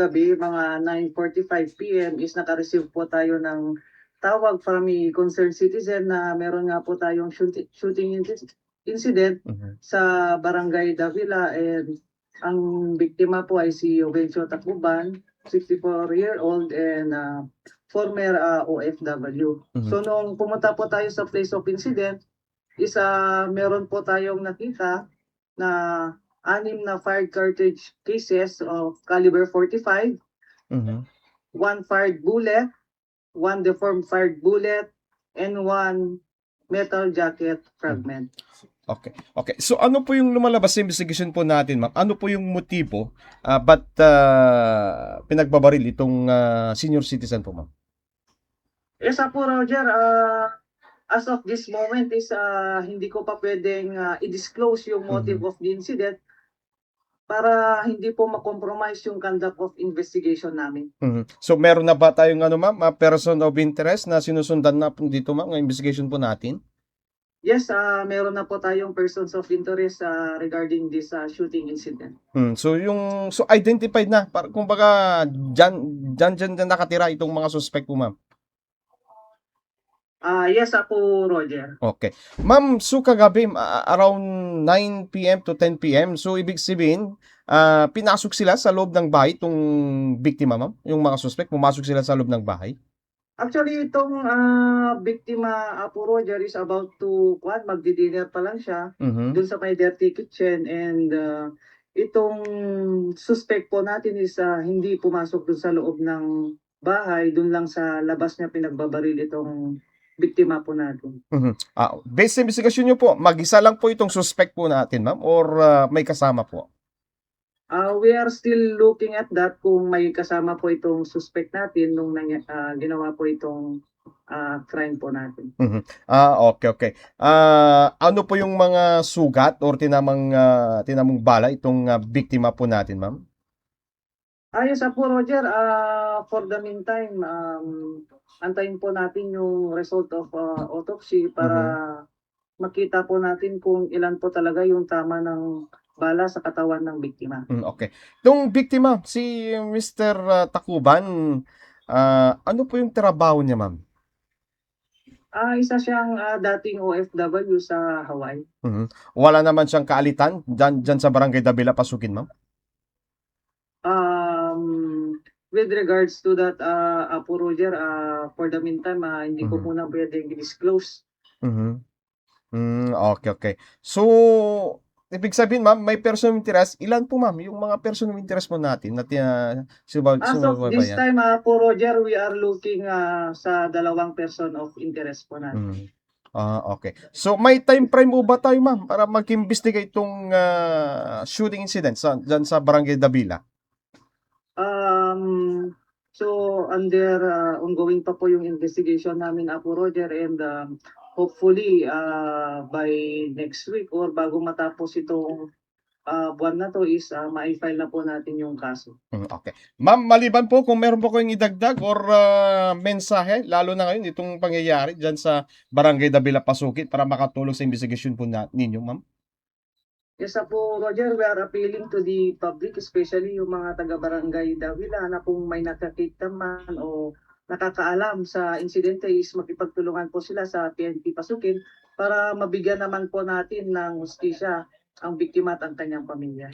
gabi, mga 9:45 PM is naka-receive po tayo ng tawag from a concerned citizen na meron nga po tayong shooting incident sa Barangay Davila, and ang biktima po ay si Jovencio Tacuban, 64-year-old and former OFW. So nung pumunta po tayo sa place of incident, meron po tayong nakita na 6 na fired cartridge cases of caliber 45, one fired bullet, one deformed fired bullet, and one metal jacket fragment. Okay. Okay. So ano po yung lumalabas sa investigation po natin, ma'am? Ano po yung motibo ba't pinagbabaril itong senior citizen po, ma'am? Yes po, Roger. As of this moment is hindi ko pa pwedeng i-disclose yung motive of the incident para hindi po ma-compromise yung conduct of investigation namin. So meron na ba tayong ma'am, person of interest na sinusundan na po dito, ma'am, ng investigation po natin? Yes, meron na po tayong persons of interest regarding this shooting incident. So identified na, kumbaga diyan nakatira itong mga suspect po, ma'am. Yes po, Roger. Okay. Ma'am, so kagabi around 9 PM to 10 PM, so ibig sabihin, pinasok sila sa loob ng bahay itong biktima, ma'am? Yung mga suspect, pumasok sila sa loob ng bahay? Actually, itong biktima po, Roger, is about to magdi-dinner pa lang siya dun sa may dirty kitchen, and itong suspect po natin is hindi pumasok dun sa loob ng bahay, dun lang sa labas niya pinagbabaril itong biktima po natin. Based sa investigasyon nyo po, mag-isa lang po itong suspect po natin, ma'am, or may kasama po? We are still looking at that kung may kasama po itong suspect natin nung ginawa po itong crime po natin. Okay. Ano po yung mga sugat or tinamang bala itong biktima po natin, ma'am? Yes po, Roger. For the meantime, antayin po natin yung result of autopsy para makita po natin kung ilan po talaga yung tama ng bala sa katawan ng biktima. Okay. Itong biktima, si Mr. Tacuban, ano po yung trabaho niya, ma'am? Isa siyang dating OFW sa Hawaii. Wala naman siyang kaalitan dyan sa Barangay Davila, Pasukin, ma'am? With regards to that, po, Roger, for the meantime, hindi ko muna pwedeng i-disclose. Okay. So, ibig sabihin, ma'am, may person of interest. Ilan po, ma'am, yung mga person of interest mo natin na As of this time, po, Roger, we are looking sa 2 person of interest po natin. Okay. So, may time frame mo ba tayo, ma'am, para mag-investigate itong shooting incident dyan sa Barangay Davila? So, under ongoing pa po yung investigation namin, po, Roger, and hopefully by next week or bago matapos itong buwan na to is ma-file na po natin yung kaso. Okay. Ma'am, maliban po kung meron po kayong idagdag or mensahe, lalo na ngayon itong pangyayari dyan sa Barangay Davila, Pasukit para makatulong sa investigation po ninyo, ma'am? Yes po, Roger, we are appealing to the public, especially yung mga taga-Barangay Davila na kung may nakakita man o nakakaalam sa insidente is makipagtulungan po sila sa PNP Pasukin para mabigyan naman po natin ng hustisya ang biktima at ang kanyang pamilya.